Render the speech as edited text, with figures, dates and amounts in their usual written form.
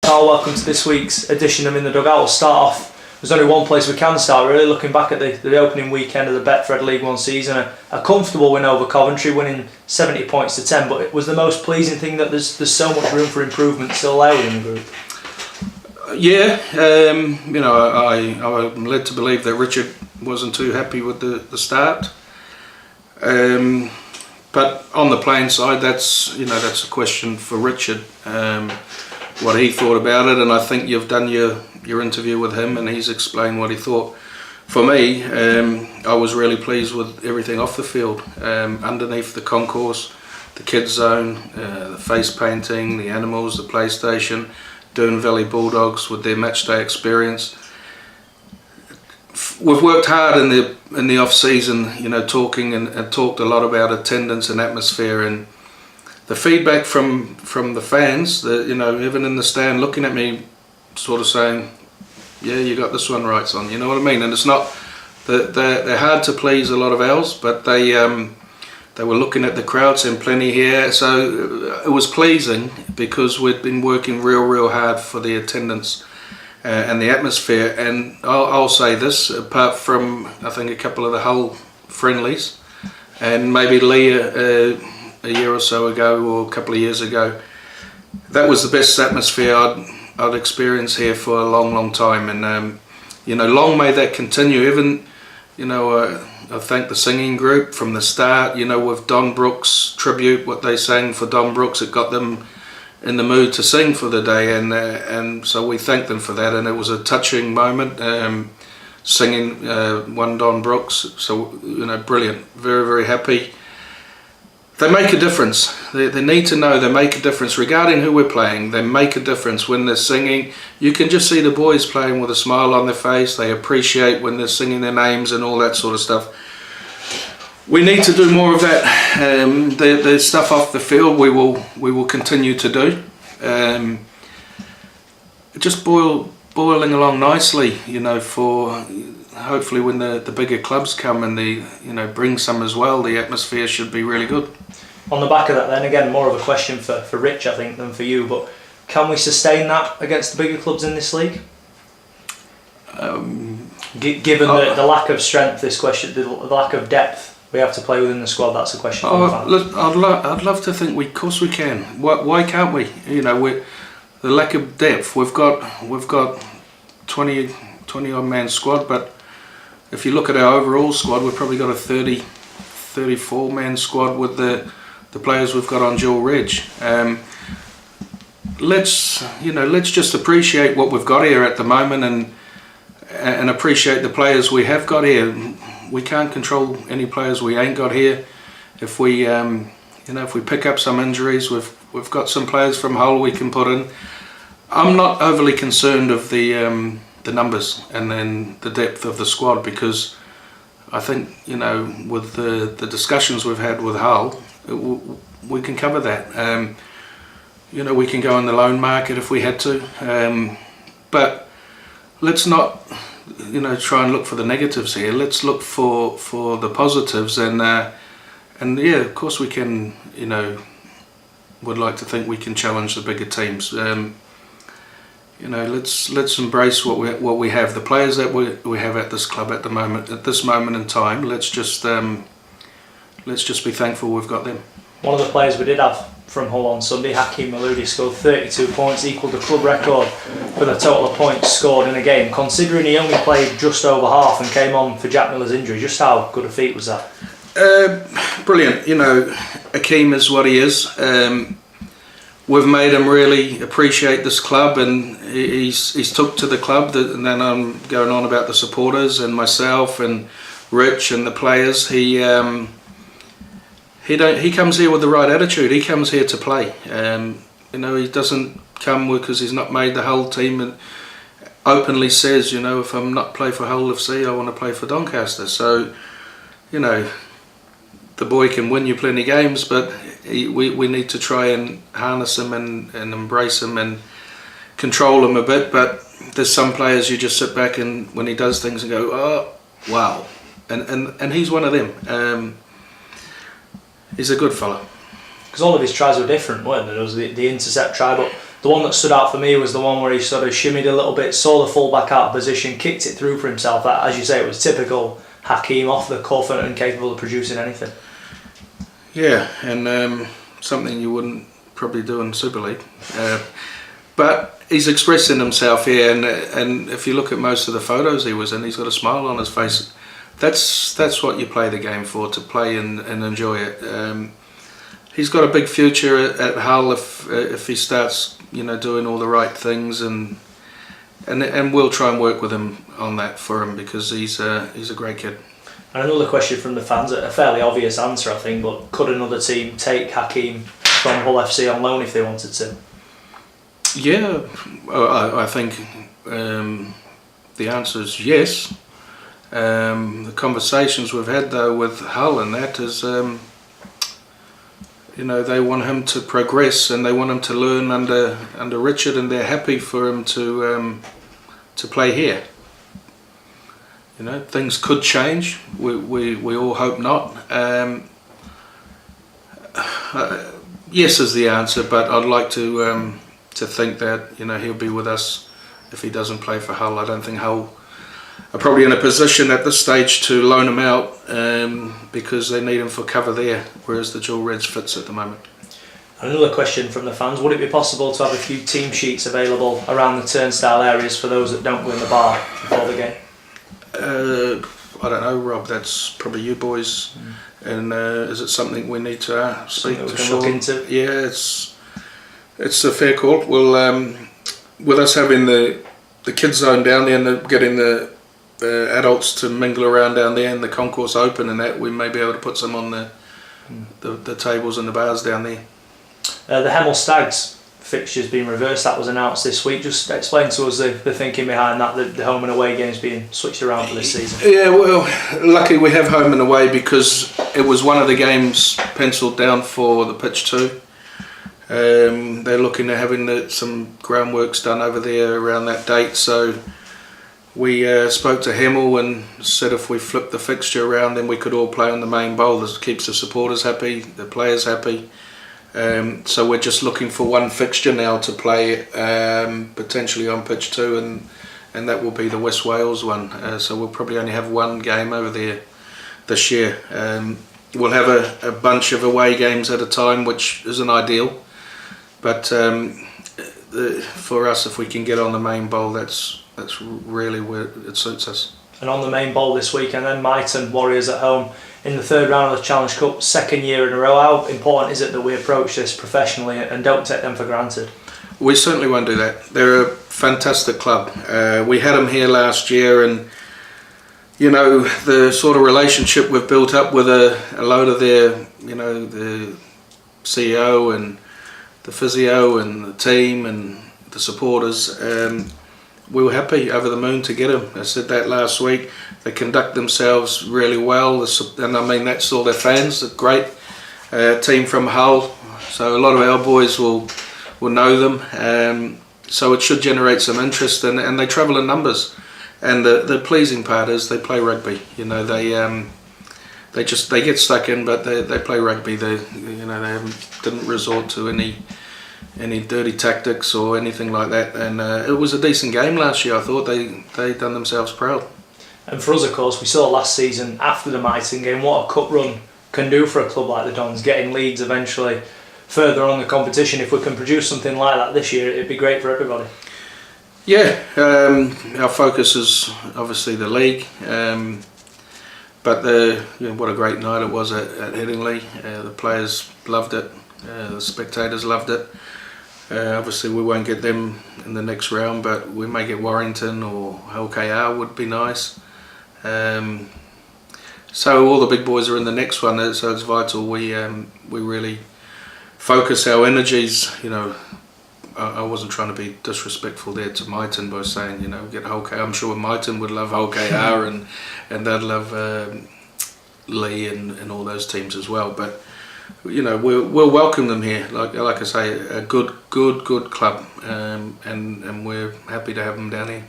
Carl, welcome to this week's edition of In the Dugout. We'll start off, there's only one place we can start really, looking back at the opening weekend of the Betfred League One season. A comfortable win over Coventry, winning 70 points to 10, but it was the most pleasing thing that there's so much room for improvement still there within the group. Yeah, I'm led to believe that Richard wasn't too happy with the start. But on the playing side, that's a question for Richard, what he thought about it, and I think you've done your interview with him and he's explained what he thought. For me, I was really pleased with everything off the field, underneath the concourse, the kids zone, the face painting, the animals, the PlayStation, Doon Valley Bulldogs with their matchday experience. We've worked hard in the off season, talking and talked a lot about attendance and atmosphere, and the feedback from the fans, even in the stand, looking at me, sort of saying, "Yeah, you got this one right, son." You know what I mean? And it's not that they're hard to please, a lot of ours, but they were looking at the crowd, saying plenty here. So it was pleasing because we'd been working real hard for the attendance and the atmosphere. And I'll say this, apart from I think a couple of the Hull friendlies and maybe Lee a year or so ago or a couple of years ago, that was the best atmosphere I'd experienced here for a long time. And long may that continue. Even I thank the singing group from the start, with Don Brooks tribute, what they sang for Don Brooks, it got them in the mood to sing for the day, and so we thank them for that, and it was a touching moment, singing one Don Brooks, so brilliant, very happy. They make a difference. They need to know they make a difference regarding who we're playing. They make a difference when they're singing. You can just see the boys playing with a smile on their face. They appreciate when they're singing their names and all that sort of stuff. We need to do more of that. The stuff off the field we will continue to do. Just boiling along nicely, for hopefully when the bigger clubs come and they bring some as well, the atmosphere should be really good. On the back of that then, again, more of a question for Rich I think than for you, but can we sustain that against the bigger clubs in this league? Given the lack of strength, this question, the lack of depth we have to play within the squad, that's a question for the fans. Look, I'd love to think of course we can. Why can't we? The lack of depth, we've got 20 odd man squad, but if you look at our overall squad, we've probably got a 34 man squad with the players we've got on dual reg. Let's just appreciate what we've got here at the moment and appreciate the players we have got here. We can't control any players we ain't got here. If we if we pick up some injuries, we've got some players from Hull we can put in. I'm not overly concerned of the numbers and then the depth of the squad, because I think with the discussions we've had with Hull, we can cover that. We can go in the loan market if we had to, but let's not try and look for the negatives here. Let's look for the positives, and yeah, of course we can. Would like to think we can challenge the bigger teams. Let's embrace what we have. The players that we have at this club at this moment in time. Let's just be thankful we've got them. One of the players we did have from Hull on Sunday, Hakeem Maludi, scored 32 points, equalled the club record for the total of points scored in a game. Considering he only played just over half and came on for Jack Miller's injury, just how good a feat was that? Brilliant. Hakeem is what he is. We've made him really appreciate this club, and he's took to the club. And then I'm going on about the supporters and myself and Rich and the players. He comes here with the right attitude. He comes here to play. He doesn't come because he's not made the Hull team, and openly says, if I'm not play for Hull FC, I want to play for Doncaster. So, the boy can win you plenty of games, but we need to try and harness him and embrace him and control him a bit. But there's some players you just sit back and when he does things and go, oh wow, and he's one of them. He's a good fella. Because all of his tries were different, weren't they? There was the intercept try, but The one that stood out for me was the one where he sort of shimmied a little bit, saw the full-back out of position, kicked it through for himself. That, as you say, it was typical Hakeem, off the cuff and incapable of producing anything. Yeah, and something you wouldn't probably do in Super League. But he's expressing himself here, and if you look at most of the photos he was in, he's got a smile on his face. That's what you play the game for, to play and enjoy it. He's got a big future at Hull if he starts, doing all the right things, and we'll try and work with him on that for him, because he's a great kid. And another question from the fans, a fairly obvious answer I think, but could another team take Hakeem from Hull FC on loan if they wanted to? Yeah, I think the answer is yes. The conversations we've had though with Hull and that is, they want him to progress and they want him to learn under Richard, and they're happy for him to play here. Things could change. We all hope not. Yes is the answer, but I'd like to think that he'll be with us if he doesn't play for Hull. I don't think Hull are probably in a position at this stage to loan him out because they need him for cover there, whereas the Dual Reds fits at the moment. Another question from the fans, would it be possible to have a few team sheets available around the turnstile areas for those that don't go in the bar before the game? I don't know, Rob, that's probably you boys. And is it something we need to speak to Sean? Look into? Yeah, it's a fair call. Well, with us having the kids zone down there and getting the adults to mingle around down there and the concourse open and that, we may be able to put some on the tables and the bars down there. The Hemel Stags fixture's been reversed. That was announced this week. Just explain to us the thinking behind that, the home and away games being switched around for this season. Yeah, well, luckily we have home and away because it was one of the games penciled down for the pitch 2. They're looking at having some groundworks done over there around that date, so we spoke to Hemel and said if we flip the fixture around then we could all play on the main bowl. This keeps the supporters happy, the players happy. So we're just looking for one fixture now to play potentially on pitch 2, and that will be the West Wales one. So we'll probably only have one game over there this year. We'll have a bunch of away games at a time, which isn't ideal, but for us, if we can get on the main bowl, that's really where it suits us. And on the main bowl this weekend then, Myton Warriors at home in the 3rd round of the Challenge Cup, 2nd year in a row. How important is it that we approach this professionally and don't take them for granted? We certainly won't do that. They're a fantastic club. We had them here last year, and the sort of relationship we've built up with a load of their, the CEO and the physio and the team and the supporters, we were happy, over the moon to get them. I said that last week. They conduct themselves really well, and I mean that's all their fans. A great team from Hull, so a lot of our boys will know them. So it should generate some interest, and they travel in numbers. And the pleasing part is they play rugby. They get stuck in, but they play rugby. They didn't resort to any dirty tactics or anything like that, and it was a decent game last year. I thought they done themselves proud. And for us, of course, we saw last season after the Myton game what a cup run can do for a club like the Dons, getting leads eventually further on the competition. If we can produce something like that this year, it'd be great for everybody. Yeah, our focus is obviously the league, but what a great night it was at Headingley. The players loved it, the spectators loved it. Obviously we won't get them in the next round, but we may get Warrington or LKR would be nice. So all the big boys are in the next one, so it's vital we really focus our energies. I wasn't trying to be disrespectful there to Myton by saying get LKR. I'm sure Myton would love LKR and they'd love Lee and all those teams as well, but we'll welcome them here. Like I say, a good club, and we're happy to have them down here.